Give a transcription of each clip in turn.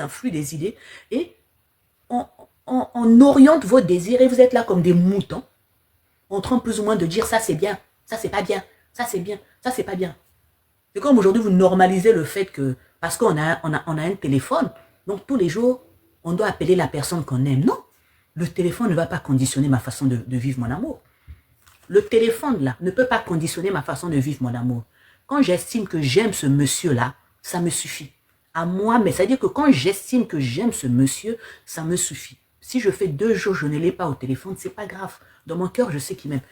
influe des idées et on oriente vos désirs et vous êtes là comme des moutons en train plus ou moins de dire ça c'est bien, ça c'est pas bien, ça c'est bien, ça c'est pas bien. C'est comme aujourd'hui vous normalisez le fait que parce qu'on a un téléphone, donc tous les jours on doit appeler la personne qu'on aime. Non, le téléphone ne va pas conditionner ma façon de vivre mon amour. Le téléphone là ne peut pas conditionner ma façon de vivre mon amour. Quand j'estime que j'aime ce monsieur là, ça me suffit. À moi, mais c'est-à-dire que quand j'estime que j'aime ce monsieur, ça me suffit. Si je fais 2 jours, je ne l'ai pas au téléphone, c'est pas grave. Dans mon cœur, je sais qu'il m'aime.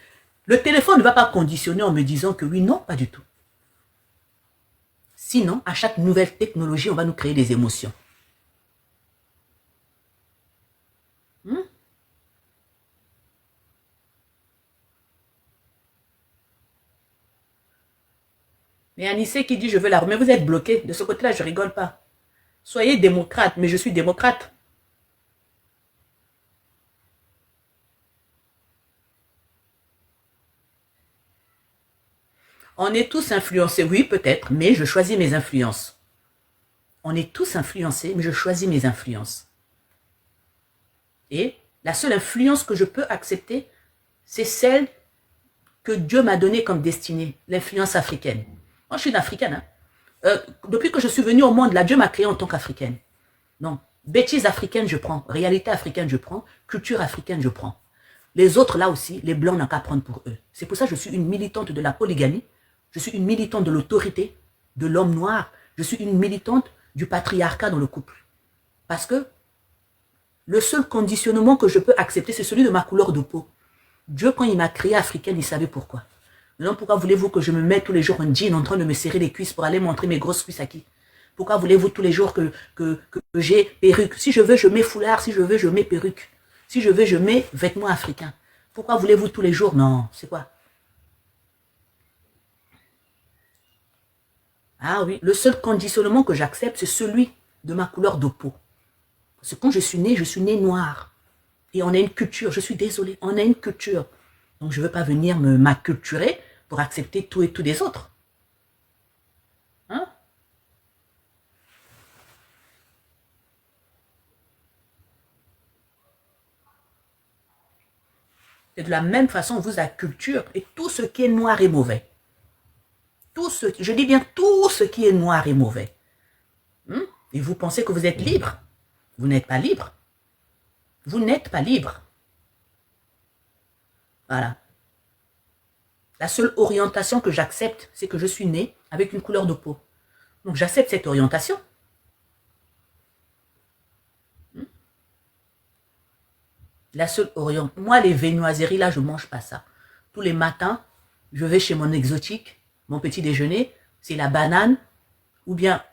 Le téléphone ne va pas conditionner en me disant que oui, non, pas du tout. Sinon, à chaque nouvelle technologie, on va nous créer des émotions. Mais Anissé qui dit je veux la... Mais vous êtes bloqué. De ce côté-là, je rigole pas. Soyez démocrate, mais je suis démocrate. On est tous influencés, oui peut-être, mais je choisis mes influences. On est tous influencés, mais je choisis mes influences. Et la seule influence que je peux accepter, c'est celle que Dieu m'a donnée comme destinée, l'influence africaine. Moi, je suis une africaine. Hein. Depuis que je suis venue au monde, là, Dieu m'a créée en tant qu'africaine. Non, bêtises africaines, je prends. Réalité africaine, je prends. Culture africaine, je prends. Les autres, là aussi, les blancs n'ont qu'à prendre pour eux. C'est pour ça que je suis une militante de la polygamie. Je suis une militante de l'autorité, de l'homme noir. Je suis une militante du patriarcat dans le couple. Parce que le seul conditionnement que je peux accepter, c'est celui de ma couleur de peau. Dieu, quand il m'a créée africaine, il savait pourquoi. Maintenant, pourquoi voulez-vous que je me mette tous les jours en jean en train de me serrer les cuisses pour aller montrer mes grosses cuisses à qui? Pourquoi voulez-vous tous les jours que j'ai perruque? Si je veux, je mets foulard. Si je veux, je mets perruque. Si je veux, je mets vêtements africains. Pourquoi voulez-vous tous les jours? Non, c'est quoi? Ah oui, le seul conditionnement que j'accepte, c'est celui de ma couleur de peau. Parce que quand je suis née noire. Et on a une culture, je suis désolée, on a une culture. Donc je ne veux pas venir m'acculturer pour accepter tout et tout des autres. Hein? Et de la même façon, on vous acculture et tout ce qui est noir est mauvais. Je dis bien tout ce qui est noir est mauvais. Et vous pensez que vous êtes libre. Vous n'êtes pas libre. Vous n'êtes pas libre. Voilà. La seule orientation que j'accepte, c'est que je suis née avec une couleur de peau. Donc j'accepte cette orientation. La seule orientation. Moi, les viennoiseries, là, je ne mange pas ça. Tous les matins, je vais chez mon exotique, mon petit déjeuner, c'est la banane ou bien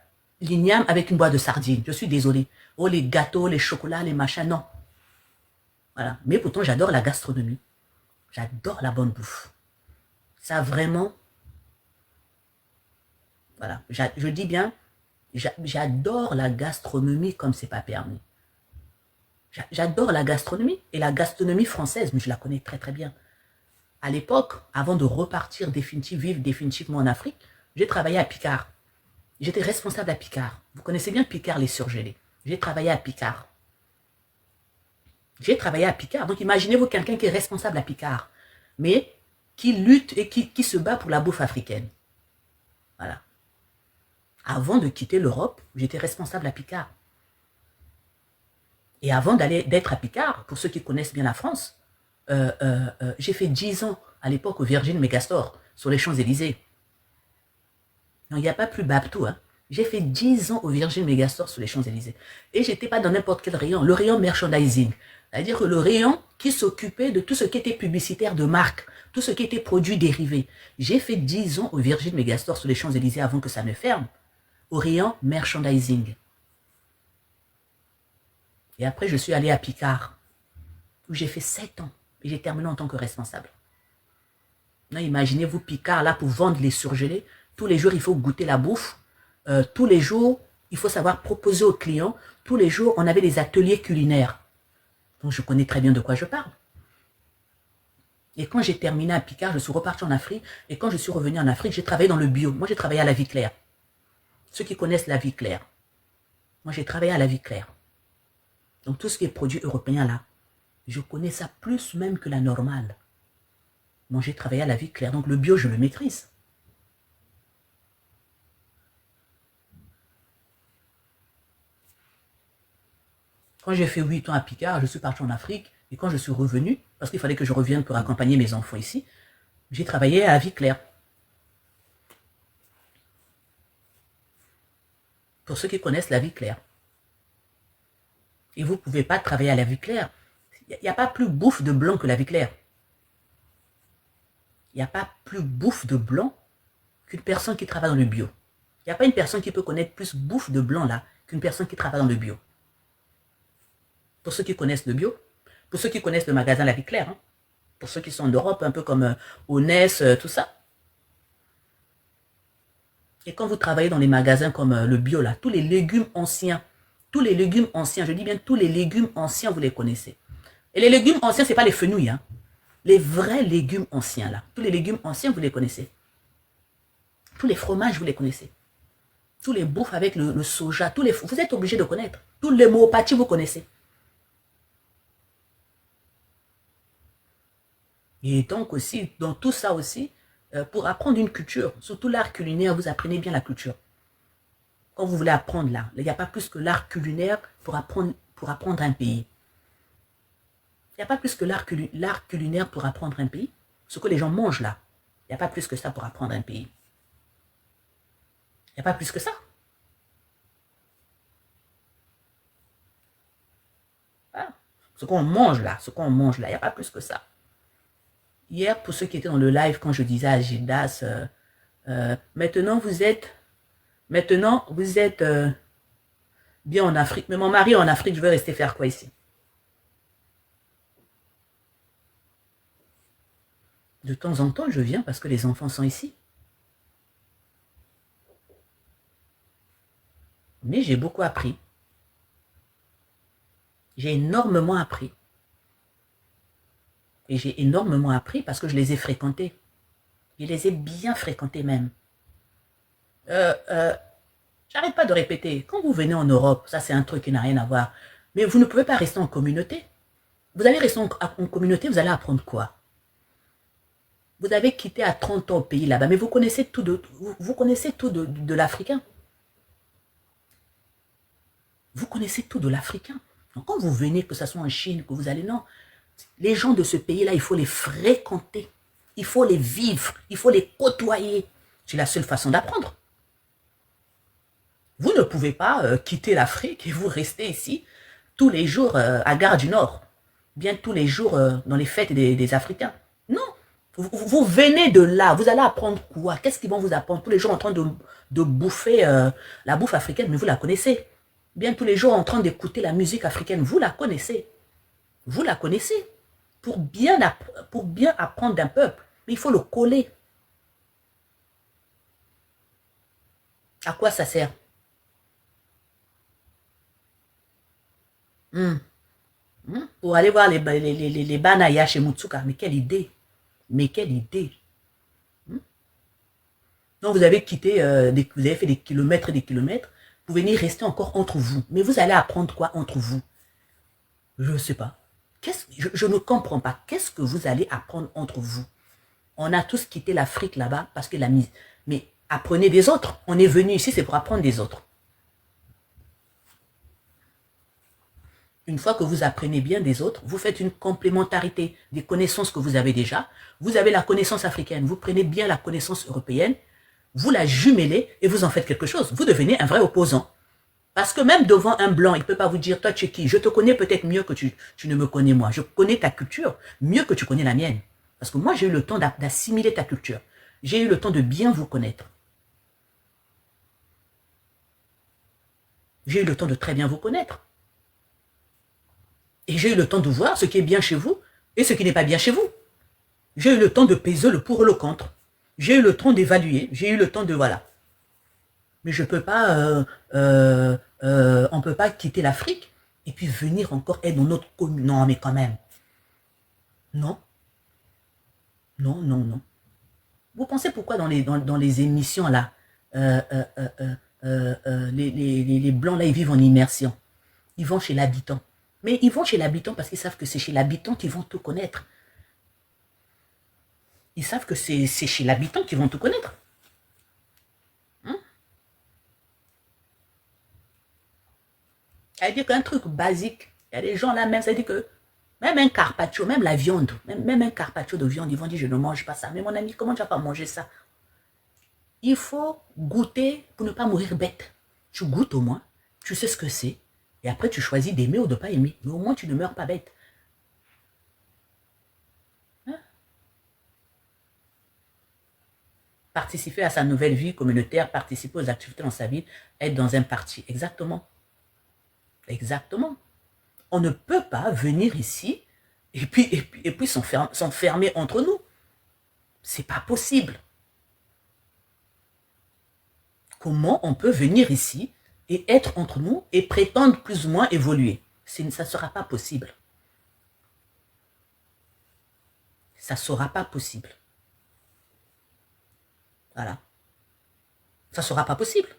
l'igname avec une boîte de sardines. Je suis désolée. Oh, les gâteaux, les chocolats, les machins, non. Voilà. Mais pourtant, j'adore la gastronomie. J'adore la bonne bouffe. Ça, vraiment... Voilà. Je dis bien, j'adore la gastronomie comme c'est pas permis. J'adore la gastronomie. Et la gastronomie française, mais je la connais très très bien. À l'époque, avant de repartir vivre définitivement en Afrique, j'ai travaillé à Picard. J'étais responsable à Picard. Vous connaissez bien Picard, les surgelés. J'ai travaillé à Picard. J'ai travaillé à Picard. Donc imaginez-vous quelqu'un qui est responsable à Picard, mais qui lutte et qui se bat pour la bouffe africaine. Voilà. Avant de quitter l'Europe, j'étais responsable à Picard. Et avant d'être à Picard, pour ceux qui connaissent bien la France, j'ai fait 10 ans à l'époque au Virgin Megastore, sur les Champs-Élysées. Non, il n'y a pas plus Babtou. Hein. J'ai fait 10 ans au Virgin Megastore sur les Champs-Élysées. Et je n'étais pas dans n'importe quel rayon, le rayon merchandising. C'est-à-dire que le rayon qui s'occupait de tout ce qui était publicitaire de marque, tout ce qui était produits dérivés. J'ai fait 10 ans au Virgin Megastore sur les Champs-Élysées avant que ça ne ferme, au rayon merchandising. Et après, je suis allé à Picard, où j'ai fait 7 ans. Et j'ai terminé en tant que responsable. Non, imaginez-vous Picard, là, pour vendre les surgelés. Tous les jours, il faut goûter la bouffe. Tous les jours, il faut savoir proposer aux clients. Tous les jours, on avait des ateliers culinaires. Donc, je connais très bien de quoi je parle. Et quand j'ai terminé à Picard, je suis reparti en Afrique. Et quand je suis revenu en Afrique, j'ai travaillé dans le bio. Moi, j'ai travaillé à la vie claire. Ceux qui connaissent la vie claire. Moi, j'ai travaillé à la vie claire. Donc, tout ce qui est produit européen, là, je connais ça plus même que la normale. Moi, j'ai travaillé à la vie claire. Donc, le bio, je le maîtrise. Quand j'ai fait 8 ans à Picard, je suis parti en Afrique. Et quand je suis revenu, parce qu'il fallait que je revienne pour accompagner mes enfants ici, j'ai travaillé à la vie claire. Pour ceux qui connaissent la vie claire. Et vous ne pouvez pas travailler à la vie claire. Il n'y a pas plus bouffe de blanc que la vie claire. Il n'y a pas plus bouffe de blanc qu'une personne qui travaille dans le bio. Il n'y a pas une personne qui peut connaître plus bouffe de blanc là qu'une personne qui travaille dans le bio. Pour ceux qui connaissent le bio, pour ceux qui connaissent le magasin La Vie Claire, hein, pour ceux qui sont en Europe, un peu comme Onès, tout ça. Et quand vous travaillez dans les magasins comme le bio là, tous les légumes anciens, je dis bien tous les légumes anciens, vous les connaissez. Et les légumes anciens, ce n'est pas les fenouilles, hein. Les vrais légumes anciens là, tous les légumes anciens, vous les connaissez. Tous les fromages, vous les connaissez. Tous les bouffes avec le soja, vous êtes obligé de connaître. Tous les moopathies, vous connaissez. Et donc aussi, dans tout ça aussi, pour apprendre une culture, surtout l'art culinaire, vous apprenez bien la culture. Quand vous voulez apprendre l'art, il n'y a pas plus que l'art culinaire pour apprendre un pays. Il n'y a pas plus que l'art culinaire pour apprendre un pays. Ce que les gens mangent là, il n'y a pas plus que ça pour apprendre un pays. Il n'y a pas plus que ça. Ah, ce qu'on mange là, il n'y a pas plus que ça. Hier, pour ceux qui étaient dans le live, quand je disais à Gildas, maintenant vous êtes bien en Afrique. Mais mon mari est en Afrique, je vais rester faire quoi ici? De temps en temps, je viens parce que les enfants sont ici. Mais j'ai beaucoup appris. J'ai énormément appris. Et j'ai énormément appris parce que je les ai fréquentés. Je les ai bien fréquentés même. J'arrête pas de répéter. Quand vous venez en Europe, ça c'est un truc qui n'a rien à voir. Mais vous ne pouvez pas rester en communauté. Vous allez rester en communauté, vous allez apprendre quoi? Vous avez quitté à 30 ans au pays là-bas, mais vous connaissez tout de l'Africain. Vous connaissez tout de l'Africain. Donc quand vous venez, que ce soit en Chine, que vous allez, non. Les gens de ce pays-là, il faut les fréquenter. Il faut les vivre. Il faut les côtoyer. C'est la seule façon d'apprendre. Vous ne pouvez pas quitter l'Afrique et vous rester ici tous les jours à Gare du Nord. Bien tous les jours dans les fêtes des Africains. Non. Vous venez de là. Vous allez apprendre quoi? Qu'est-ce qu'ils vont vous apprendre? Tous les jours en train de bouffer la bouffe africaine, mais vous la connaissez. Bien tous les jours en train d'écouter la musique africaine, vous la connaissez. Vous la connaissez. Pour bien apprendre d'un peuple, il faut le coller. À quoi ça sert? Pour aller voir les Banaya chez Mutsuka. Mais quelle idée! Mais quelle idée! Donc vous avez quitté, vous avez fait des kilomètres et des kilomètres pour venir rester encore entre vous. Mais vous allez apprendre quoi entre vous? Je ne sais pas. Je ne comprends pas. Qu'est-ce que vous allez apprendre entre vous? On a tous quitté l'Afrique là-bas parce que la mise. Mais apprenez des autres. On est venu ici, c'est pour apprendre des autres. Une fois que vous apprenez bien des autres, vous faites une complémentarité des connaissances que vous avez déjà. Vous avez la connaissance africaine, vous prenez bien la connaissance européenne, vous la jumelez et vous en faites quelque chose. Vous devenez un vrai opposant. Parce que même devant un blanc, il ne peut pas vous dire, toi tu es qui? Je te connais peut-être mieux que tu ne me connais moi. Je connais ta culture mieux que tu connais la mienne. Parce que moi, j'ai eu le temps d'assimiler ta culture. J'ai eu le temps de bien vous connaître. J'ai eu le temps de très bien vous connaître. Et j'ai eu le temps de voir ce qui est bien chez vous et ce qui n'est pas bien chez vous. J'ai eu le temps de peser le pour et le contre. J'ai eu le temps d'évaluer. J'ai eu le temps de, voilà. Mais je peux pas, on ne peut pas quitter l'Afrique et puis venir encore être dans notre commune. Non, mais quand même. Non. Non, non, non. Vous pensez pourquoi dans les émissions là, les Blancs, là, ils vivent en immersion. Ils vont chez l'habitant. Mais ils vont chez l'habitant parce qu'ils savent que c'est chez l'habitant qu'ils vont tout connaître. Ils savent que c'est chez l'habitant qu'ils vont tout connaître. Hein? Ça veut dire qu'un truc basique, il y a des gens là même, ça veut dire que même un carpaccio, même la viande, même un carpaccio de viande, ils vont dire je ne mange pas ça. Mais mon ami, comment tu vas pas manger ça? Il faut goûter pour ne pas mourir bête. Tu goûtes au moins, tu sais ce que c'est, et après tu choisis d'aimer ou de ne pas aimer. Mais au moins tu ne meurs pas bête. Hein? Participer à sa nouvelle vie communautaire, participer aux activités dans sa vie, être dans un parti. Exactement. Exactement. On ne peut pas venir ici et puis s'enfermer entre nous. C'est pas possible. Comment on peut venir ici et être entre nous et prétendre plus ou moins évoluer? Ça ne sera pas possible. Ça ne sera pas possible. Voilà. Ça ne sera pas possible.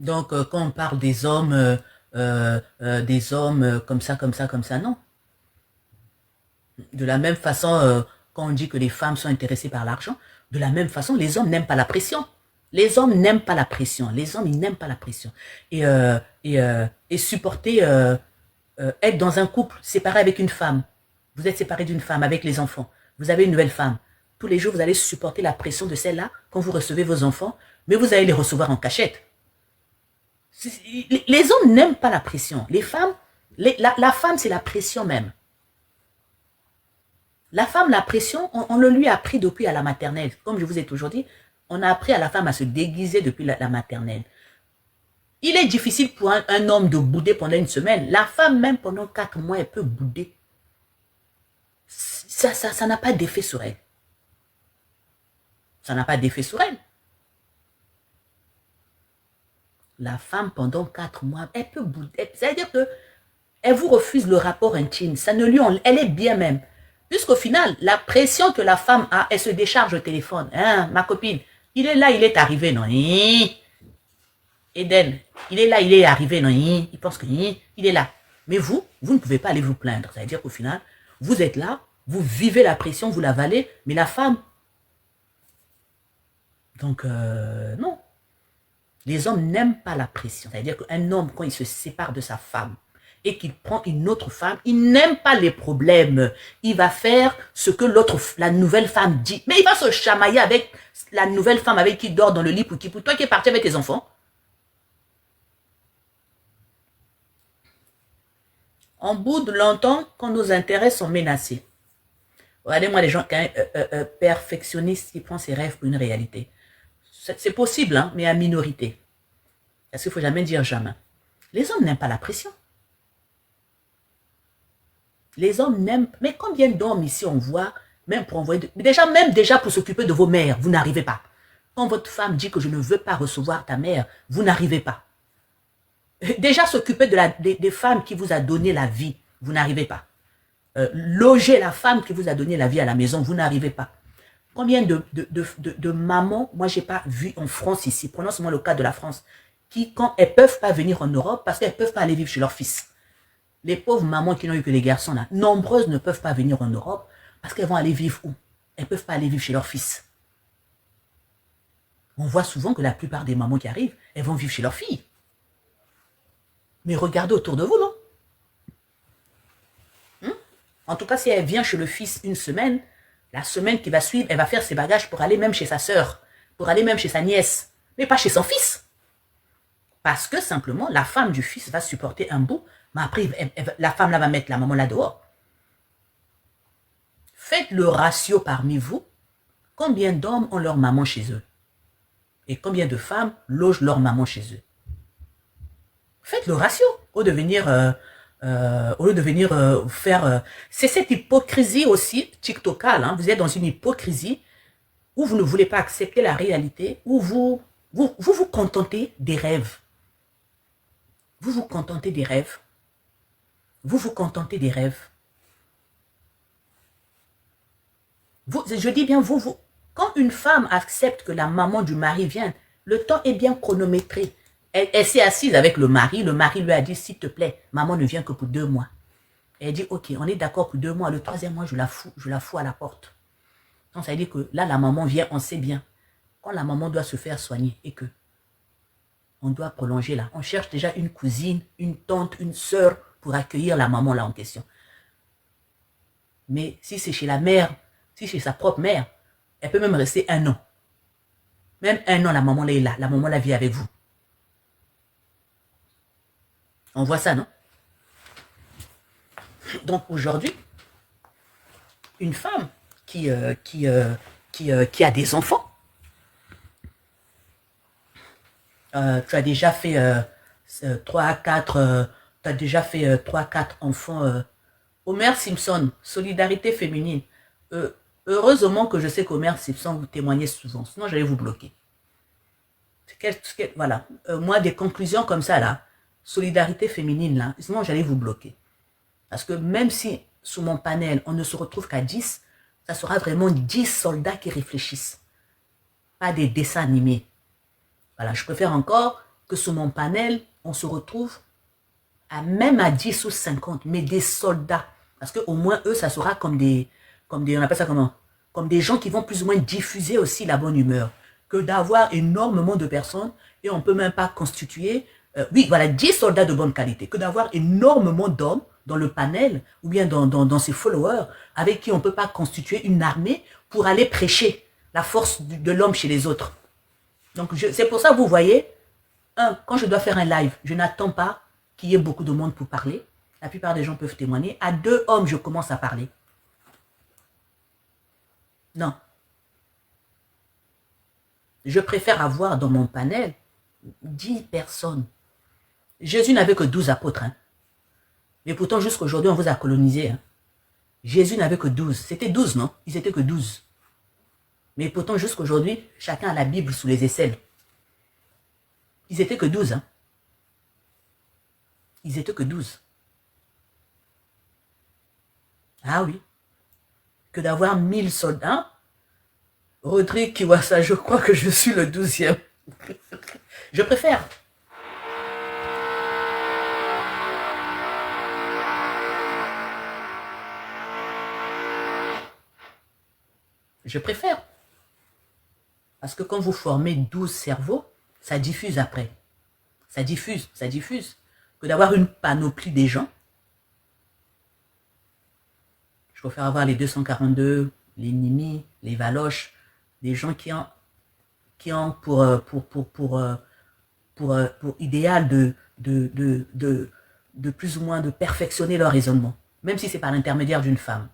Donc, quand on parle des hommes comme ça, non. De la même façon, quand on dit que les femmes sont intéressées par l'argent, de la même façon, les hommes n'aiment pas la pression. Les hommes n'aiment pas la pression. Les hommes, ils n'aiment pas la pression. Et supporter, être dans un couple séparé avec une femme. Vous êtes séparé d'une femme avec les enfants. Vous avez une nouvelle femme. Tous les jours, vous allez supporter la pression de celle-là quand vous recevez vos enfants, mais vous allez les recevoir en cachette. Les hommes n'aiment pas la pression. Les femmes, la femme, c'est la pression même. La femme, la pression, on le lui a appris depuis à la maternelle. Comme je vous ai toujours dit, on a appris à la femme à se déguiser depuis la maternelle. Il est difficile pour un homme de bouder pendant une semaine. La femme, même pendant 4 mois, elle peut bouder. Ça n'a pas d'effet sur elle. Ça n'a pas d'effet sur elle. La femme, pendant 4 mois, elle peut bouder. C'est-à-dire que elle vous refuse le rapport intime. Ça ne lui elle est bien même. Puisqu'au final, la pression que la femme a, elle se décharge au téléphone. Hein, ma copine, il est là, il est arrivé, non? Eden, il est là, il est arrivé, non? Il pense que il est là. Mais vous ne pouvez pas aller vous plaindre. C'est-à-dire qu'au final, vous êtes là, vous vivez la pression, vous l'avalez, mais la femme... Donc, non. Les hommes n'aiment pas la pression. C'est-à-dire qu'un homme, quand il se sépare de sa femme et qu'il prend une autre femme, il n'aime pas les problèmes. Il va faire ce que la nouvelle femme dit. Mais il va se chamailler avec la nouvelle femme avec qui il dort dans le lit pour toi qui es parti avec tes enfants. On boude longtemps quand nos intérêts sont menacés. Regardez-moi les gens perfectionnistes qui prennent ses rêves pour une réalité. C'est possible, hein, mais à minorité. Parce qu'il ne faut jamais dire jamais. Les hommes n'aiment pas la pression. Les hommes n'aiment... Mais combien d'hommes ici on voit, même pour envoyer... Même déjà pour s'occuper de vos mères, vous n'arrivez pas. Quand votre femme dit que je ne veux pas recevoir ta mère, vous n'arrivez pas. Déjà s'occuper des femmes qui vous a donné la vie, vous n'arrivez pas. Loger la femme qui vous a donné la vie à la maison, vous n'arrivez pas. Combien de mamans, moi j'ai pas vu en France ici, prenons seulement le cas de la France, qui quand elles peuvent pas venir en Europe parce qu'elles peuvent pas aller vivre chez leur fils. Les pauvres mamans qui n'ont eu que les garçons là, nombreuses ne peuvent pas venir en Europe parce qu'elles vont aller vivre où? Elles peuvent pas aller vivre chez leur fils. On voit souvent que la plupart des mamans qui arrivent, elles vont vivre chez leur fille. Mais regardez autour de vous, non? En tout cas, si elle vient chez le fils une semaine, la semaine qui va suivre, elle va faire ses bagages pour aller même chez sa sœur, pour aller même chez sa nièce, mais pas chez son fils. Parce que simplement, la femme du fils va supporter un bout, mais après, la femme là va mettre la maman là dehors. Faites le ratio parmi vous. Combien d'hommes ont leur maman chez eux? Et combien de femmes logent leur maman chez eux? Faites le ratio au lieu de venir faire... c'est cette hypocrisie aussi tiktokale. Hein. Vous êtes dans une hypocrisie où vous ne voulez pas accepter la réalité, où vous contentez des rêves. Vous vous contentez des rêves. Vous vous contentez des rêves. Je dis bien vous. Quand une femme accepte que la maman du mari vienne, le temps est bien chronométré. Elle s'est assise avec le mari lui a dit, s'il te plaît, maman ne vient que pour 2 mois. Elle dit, ok, on est d'accord pour 2 mois, le 3e mois, je la fous à la porte. Donc ça veut dire que là, la maman vient, on sait bien. Quand la maman doit se faire soigner et que on doit prolonger là, on cherche déjà une cousine, une tante, une sœur pour accueillir la maman là en question. Mais si c'est chez la mère, si c'est sa propre mère, elle peut même rester 1 an. Même 1 an, la maman là est là, la maman là vit avec vous. On voit ça, non? Donc aujourd'hui, une femme qui a des enfants, tu as déjà fait 3 à 4, tu as déjà fait 3 à 4 enfants. Homer Simpson, solidarité féminine. Heureusement que je sais qu'Homer Simpson vous témoignez souvent, sinon j'allais vous bloquer. Voilà, moi des conclusions comme ça là, solidarité féminine là, sinon j'allais vous bloquer. Parce que même si sous mon panel on ne se retrouve qu'à 10, ça sera vraiment 10 soldats qui réfléchissent, pas des dessins animés. Voilà, je préfère encore que sous mon panel on se retrouve même à 10 ou 50, mais des soldats. Parce qu'au moins eux, ça sera comme des, on appelle ça comment? Comme des gens qui vont plus ou moins diffuser aussi la bonne humeur. Que d'avoir énormément de personnes et on ne peut même pas constituer, oui, voilà, 10 soldats de bonne qualité. Que d'avoir énormément d'hommes dans le panel ou bien dans ses followers avec qui on ne peut pas constituer une armée pour aller prêcher la force de l'homme chez les autres. Donc, c'est pour ça que vous voyez, quand je dois faire un live, je n'attends pas qu'il y ait beaucoup de monde pour parler. La plupart des gens peuvent témoigner. À 2 hommes, je commence à parler. Non. Je préfère avoir dans mon panel 10 personnes. Jésus n'avait que 12 apôtres. Hein. Mais pourtant, jusqu'à aujourd'hui, on vous a colonisé. Hein. Jésus n'avait que 12. C'était 12, non? Ils étaient que 12. Mais pourtant, jusqu'à aujourd'hui, chacun a la Bible sous les aisselles. Ils étaient que 12. Hein. Ils étaient que 12. Ah oui. Que d'avoir 1000 soldats. Rodrigue Kiwasa, je crois que je suis le 12e. Je préfère. Je préfère. Parce que quand vous formez 12 cerveaux, ça diffuse après. Ça diffuse. Que d'avoir une panoplie des gens. Je préfère avoir les 242, les Nimi, les Valoches, des gens qui ont pour idéal de plus ou moins de perfectionner leur raisonnement, même si c'est par l'intermédiaire d'une femme.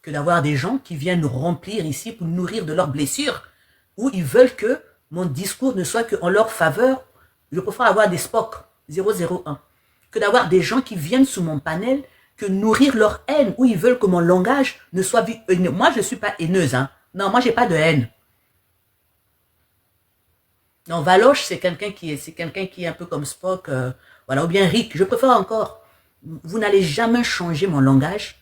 Que d'avoir des gens qui viennent remplir ici pour nourrir de leurs blessures, où ils veulent que mon discours ne soit qu'en leur faveur. Je préfère avoir des Spock 001. Que d'avoir des gens qui viennent sous mon panel, que nourrir leur haine, où ils veulent que mon langage ne soit vu haineux. Moi, je ne suis pas haineuse. Hein. Non, moi, je n'ai pas de haine. Non, Valoche, c'est quelqu'un qui est un peu comme Spock, voilà, ou bien Rick. Je préfère encore. Vous n'allez jamais changer mon langage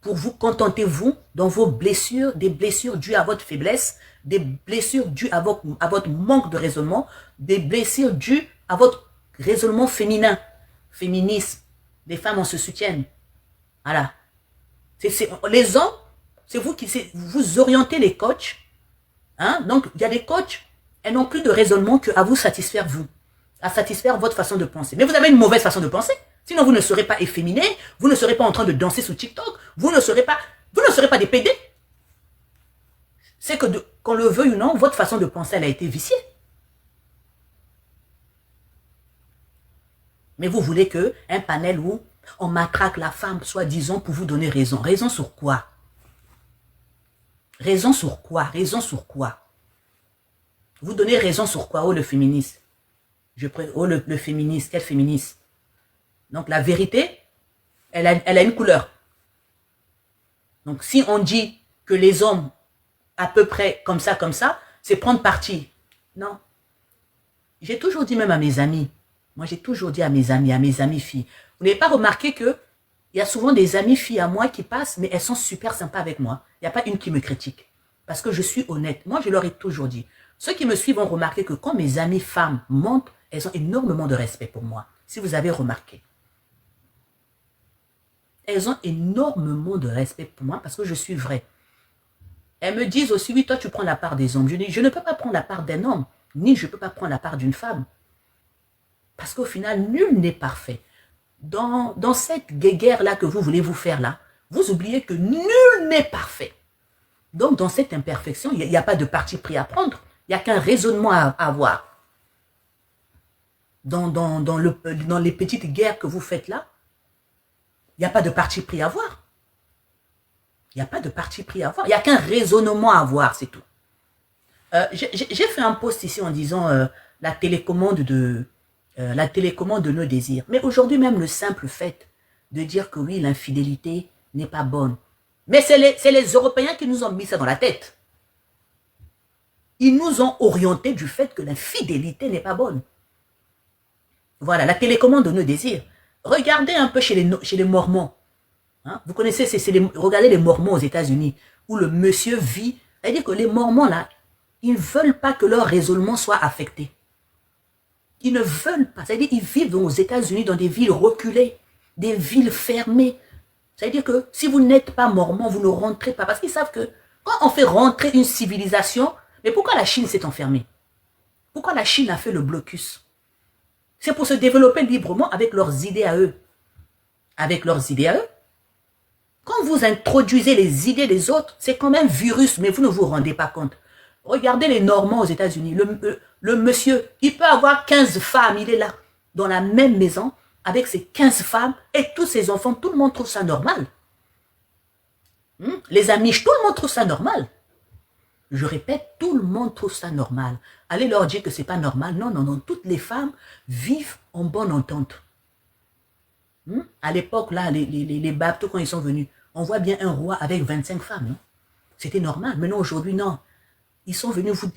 pour vous contenter, vous, dans vos blessures, des blessures dues à votre faiblesse, des blessures dues à votre manque de raisonnement, des blessures dues à votre raisonnement féminin, féminisme. Les femmes, on se soutiennent. Voilà. Les hommes, c'est vous qui vous orientez les coachs. Hein? Donc, il y a des coachs, elles n'ont plus de raisonnement qu'à vous satisfaire, vous. À satisfaire votre façon de penser. Mais vous avez une mauvaise façon de penser. Sinon, vous ne serez pas efféminé, vous ne serez pas en train de danser sur TikTok, vous ne serez pas des PD. C'est que, qu'on le veuille ou non, votre façon de penser, elle a été viciée. Mais vous voulez qu'un panel où on matraque la femme, soi-disant, pour vous donner raison. Raison sur quoi? Raison sur quoi? Raison sur quoi? Vous donnez raison sur quoi? Oh, le féministe. Oh, le féministe. Quel féministe? Donc, la vérité, elle a une couleur. Donc, si on dit que les hommes, à peu près comme ça, c'est prendre parti. Non. J'ai toujours dit même à mes amis, moi j'ai toujours dit à mes amis filles, Vous n'avez pas remarqué que il y a souvent des amies filles à moi qui passent, mais elles sont super sympas avec moi. Il n'y a pas une qui me critique. Parce que je suis honnête. Moi, je leur ai toujours dit. Ceux qui me suivent ont remarqué que quand mes amies femmes montent, elles ont énormément de respect pour moi. Si vous avez remarqué. Elles ont énormément de respect pour moi parce que je suis vrai. Elles me disent aussi, oui, toi, tu prends la part des hommes. Je dis, je ne peux pas prendre la part d'un homme, ni je ne peux pas prendre la part d'une femme. Parce qu'au final, nul n'est parfait. Dans cette guéguerre-là que vous voulez vous faire là, vous oubliez que nul n'est parfait. Donc, dans cette imperfection, il n'y a pas de parti pris à prendre. Il n'y a qu'un raisonnement à avoir. Dans les petites guerres que vous faites là, il n'y a pas de parti pris à avoir. Il n'y a pas de parti pris à avoir. Il n'y a qu'un raisonnement à avoir, c'est tout. J'ai fait un post ici en disant la télécommande de nos désirs. Mais aujourd'hui, même le simple fait de dire que oui, l'infidélité n'est pas bonne. Mais c'est les Européens qui nous ont mis ça dans la tête. Ils nous ont orientés du fait que l'infidélité n'est pas bonne. Voilà, la télécommande de nos désirs. Regardez un peu chez les Mormons. Hein? Vous connaissez, regardez les Mormons aux États-Unis, où le monsieur vit. C'est-à-dire que les Mormons, là, ils ne veulent pas que leur raisonnement soit affecté. Ils ne veulent pas. C'est-à-dire qu'ils vivent aux États-Unis dans des villes reculées, des villes fermées. C'est-à-dire que si vous n'êtes pas mormon, vous ne rentrez pas. Parce qu'ils savent que quand on fait rentrer une civilisation, mais pourquoi la Chine s'est enfermée? Pourquoi la Chine a fait le blocus? C'est pour se développer librement avec leurs idées à eux. Avec leurs idées à eux. Quand vous introduisez les idées des autres, c'est comme un virus, mais vous ne vous rendez pas compte. Regardez les Normands aux États-Unis. Le monsieur, il peut avoir 15 femmes, il est là, dans la même maison, avec ses 15 femmes et tous ses enfants. Tout le monde trouve ça normal. Les Amish, tout le monde trouve ça normal. Je répète, tout le monde trouve ça normal. Allez leur dire que c'est pas normal. Non, non, non. Toutes les femmes vivent en bonne entente. À l'époque, là, les Baptos, quand ils sont venus, on voit bien un roi avec 25 femmes. C'était normal. Maintenant, aujourd'hui, non. Ils sont venus vous...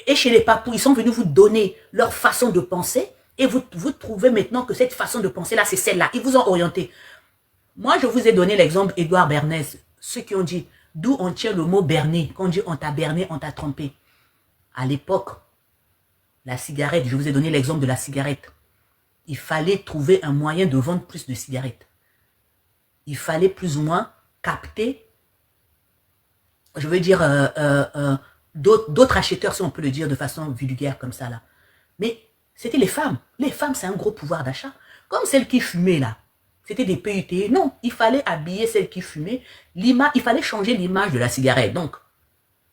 Et chez les papous, ils sont venus vous donner leur façon de penser. Et vous trouvez maintenant que cette façon de penser-là, c'est celle-là. Ils vous ont orienté. Moi, je vous ai donné l'exemple Édouard Bernays. Ceux qui ont dit, d'où on tient le mot berner. Quand on dit on t'a berné, on t'a trompé. À l'époque, la cigarette, je vous ai donné l'exemple de la cigarette. Il fallait trouver un moyen de vendre plus de cigarettes. Il fallait plus ou moins capter, je veux dire, d'autres acheteurs, si on peut le dire de façon vulgaire comme ça là. Mais c'était les femmes. Les femmes, c'est un gros pouvoir d'achat. Comme celles qui fumaient là. C'était des PUT. Non, il fallait habiller celles qui fumaient. Il fallait changer l'image de la cigarette. Donc,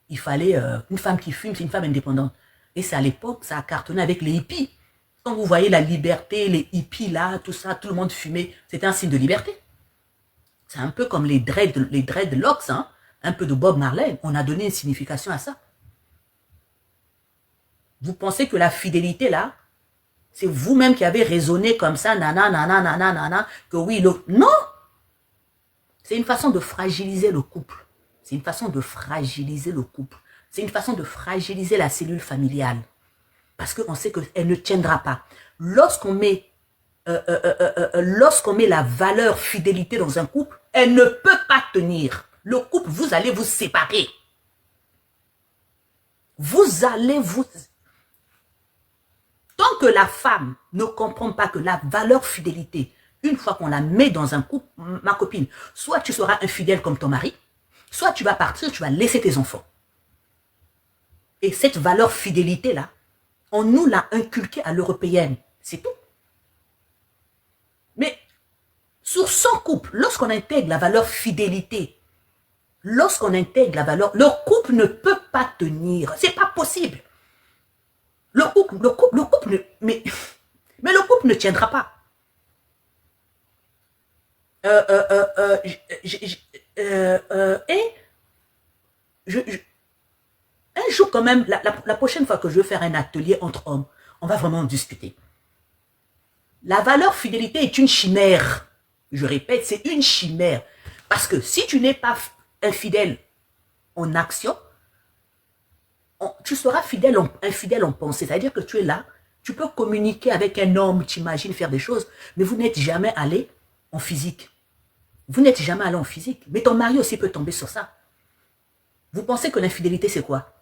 il fallait une femme qui fume, c'est une femme indépendante. Et c'est à l'époque, ça a cartonné avec les hippies. Quand vous voyez la liberté, les hippies là, tout ça, tout le monde fumait, c'était un signe de liberté. C'est un peu comme les dreadlocks, hein, un peu de Bob Marley. On a donné une signification à ça. Vous pensez que la fidélité là, c'est vous-même qui avez raisonné comme ça, que oui, non. C'est une façon de fragiliser le couple. C'est une façon de fragiliser le couple. C'est une façon de fragiliser la cellule familiale. Parce qu'on sait qu'elle ne tiendra pas. Lorsqu'on met la valeur fidélité dans un couple, elle ne peut pas tenir. Le couple, vous allez vous séparer. Vous allez vous... Tant que la femme ne comprend pas que la valeur fidélité, une fois qu'on la met dans un couple, ma copine, soit tu seras infidèle comme ton mari, soit tu vas partir, tu vas laisser tes enfants. Et cette valeur fidélité-là, on nous l'a inculquée à l'européenne. C'est tout. Mais sur son couple, lorsqu'on intègre la valeur fidélité, lorsqu'on intègre la valeur, le couple ne peut pas tenir. C'est pas possible. Le couple mais le couple ne tiendra pas. Un jour quand même, la prochaine fois que je vais faire un atelier entre hommes, on va vraiment discuter. La valeur fidélité est une chimère. Je répète, c'est une chimère. Parce que si tu n'es pas infidèle en action, tu seras infidèle en pensée. C'est-à-dire que tu es là, Tu peux communiquer avec un homme, t'imagines faire des choses, mais vous n'êtes jamais allé en physique. Vous n'êtes jamais allé en physique. Mais ton mari aussi peut tomber sur ça. Vous pensez que l'infidélité, c'est quoi?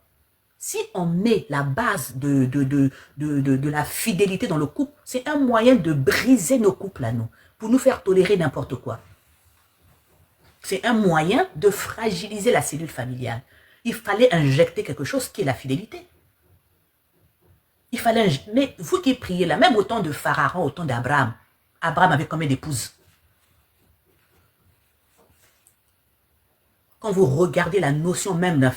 Si on met la base de la fidélité dans le couple, c'est un moyen de briser nos couples à nous, pour nous faire tolérer n'importe quoi. C'est un moyen de fragiliser la cellule familiale. Il fallait injecter quelque chose qui est la fidélité. Il fallait... Mais vous qui priez là, même autant de Pharaon, autant d'Abraham. Abraham avait combien d'épouses? Quand vous regardez la notion même de la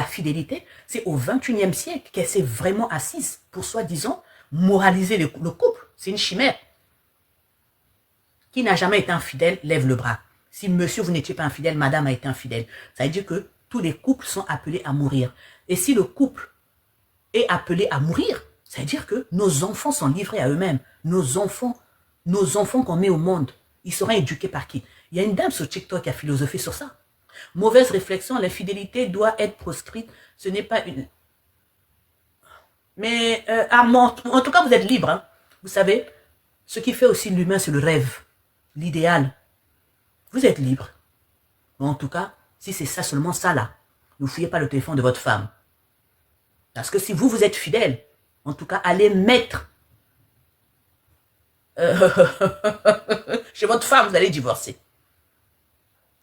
fidélité, c'est au XXIe siècle qu'elle s'est vraiment assise pour soi-disant moraliser le couple. C'est une chimère. Qui n'a jamais été infidèle, lève le bras. Si monsieur, vous n'étiez pas infidèle, madame a été infidèle. Ça veut dire que tous les couples sont appelés à mourir. Et si le couple est appelé à mourir, ça veut dire que nos enfants sont livrés à eux-mêmes. Nos enfants qu'on met au monde, ils seront éduqués par qui? Il y a une dame sur TikTok qui a philosophé sur ça. Mauvaise réflexion, l'infidélité doit être proscrite. Ce n'est pas une... Mais Armand, en tout cas, vous êtes libre. Hein. Vous savez, ce qui fait aussi l'humain, c'est le rêve, l'idéal. Vous êtes libre. En tout cas, si c'est ça, seulement ça là, ne fouillez pas le téléphone de votre femme. Parce que si vous êtes fidèle, en tout cas, allez mettre chez votre femme, vous allez divorcer.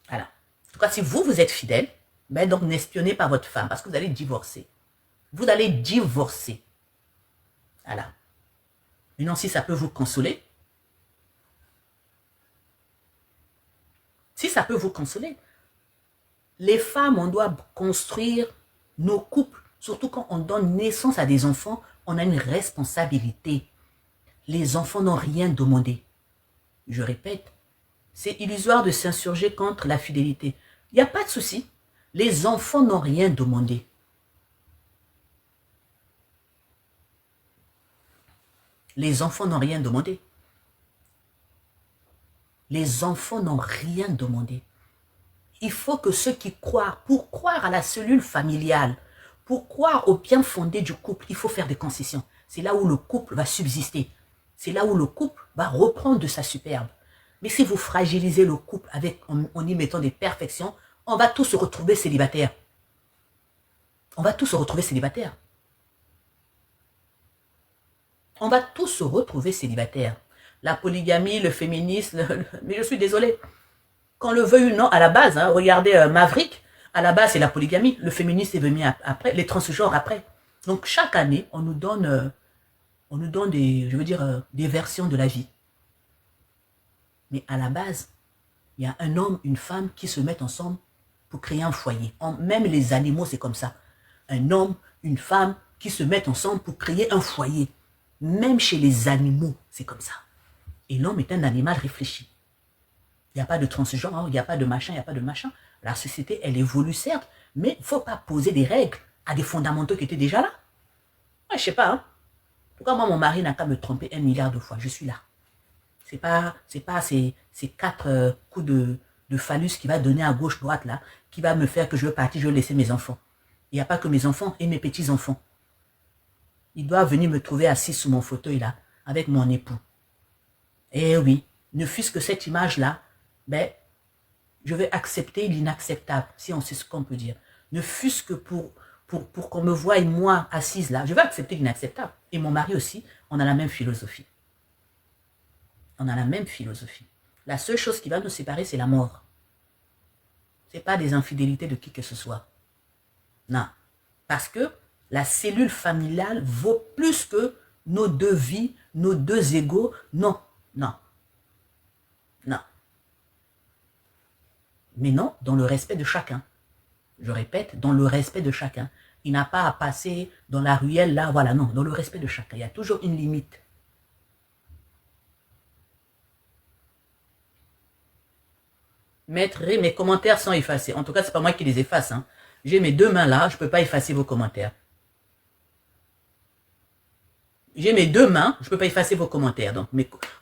Voilà. En tout cas, si vous êtes fidèle, ben donc n'espionnez pas votre femme parce que vous allez divorcer. Vous allez divorcer. Voilà. Maintenant, si ça peut vous consoler, si ça peut vous consoler, les femmes, on doit construire nos couples, surtout quand on donne naissance à des enfants, on a une responsabilité. Les enfants n'ont rien demandé. Je répète, c'est illusoire de s'insurger contre la fidélité. Il n'y a pas de souci. Les enfants n'ont rien demandé. Les enfants n'ont rien demandé. Les enfants n'ont rien demandé. Il faut que ceux qui croient, pour croire à la cellule familiale, pour croire au bien fondé du couple, il faut faire des concessions. C'est là où le couple va subsister. C'est là où le couple va reprendre de sa superbe. Mais si vous fragilisez le couple en y mettant des perfections, on va tous se retrouver célibataires. On va tous se retrouver célibataires. On va tous se retrouver célibataires. La polygamie, le féminisme, mais je suis désolée. Qu'on le veuille ou non, à la base, hein, regardez Maverick, à la base c'est la polygamie, le féminisme est venu après, les transgenres après. Donc chaque année, on nous donne des, je veux dire, des versions de la vie. Mais à la base, il y a un homme, une femme qui se mettent ensemble pour créer un foyer. Même les animaux, c'est comme ça. Un homme, une femme qui se mettent ensemble pour créer un foyer. Même chez les animaux, c'est comme ça. Et l'homme est un animal réfléchi. Il n'y a pas de transgenre, il n'y a pas de machin, il n'y a pas de machin. La société, elle évolue certes, mais il ne faut pas poser des règles à des fondamentaux qui étaient déjà là. Ouais, je sais pas. Hein. En tout cas, moi, mon mari n'a qu'à me tromper 1 milliard de fois. Je suis là. C'est pas ces 4 coups de phallus qui va donner à gauche, droite, là, qui va me faire que je veux partir, je veux laisser mes enfants. Il n'y a pas que mes enfants et mes petits-enfants. Il doit venir me trouver assis sous mon fauteuil, là, avec mon époux. Eh oui, ne fût-ce que cette image-là, ben, je vais accepter l'inacceptable, si on sait ce qu'on peut dire. Ne fût-ce que pour qu'on me voie, moi, assise là, je vais accepter l'inacceptable. Et mon mari aussi, on a la même philosophie. On a la même philosophie. La seule chose qui va nous séparer, c'est la mort. Ce n'est pas des infidélités de qui que ce soit. Non. Parce que la cellule familiale vaut plus que nos 2 vies, nos 2 égos. Non, non, non. Mais non, dans le respect de chacun. Je répète, dans le respect de chacun. Il n'a pas à passer dans la ruelle, là, voilà, non, dans le respect de chacun. Il y a toujours une limite. Maître, mes commentaires sont effacés. En tout cas, ce n'est pas moi qui les efface. Hein. J'ai mes 2 mains là, je ne peux pas effacer vos commentaires. J'ai mes 2 mains, je ne peux pas effacer vos commentaires. Donc,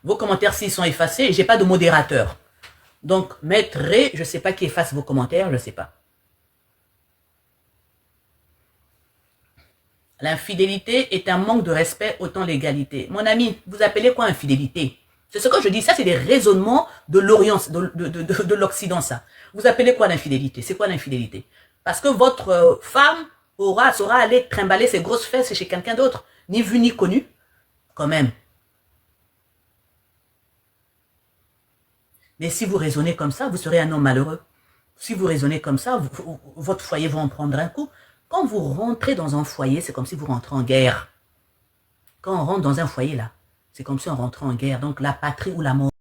vos commentaires, s'ils sont effacés, je n'ai pas de modérateur. Donc, Maître, je ne sais pas qui efface vos commentaires, je ne sais pas. L'infidélité est un manque de respect, autant l'égalité. Mon ami, vous appelez quoi infidélité? C'est ce que je dis, ça c'est des raisonnements de l'Orient, de l'Occident, ça. Vous appelez quoi l'infidélité? C'est quoi l'infidélité? Parce que votre femme saura aller trimballer ses grosses fesses chez quelqu'un d'autre, ni vu ni connu, quand même. Mais si vous raisonnez comme ça, vous serez un homme malheureux. Si vous raisonnez comme ça, votre foyer va en prendre un coup. Quand vous rentrez dans un foyer, c'est comme si vous rentrez en guerre. Quand on rentre dans un foyer, là, c'est comme si on rentrait en guerre. Donc la patrie ou la mort.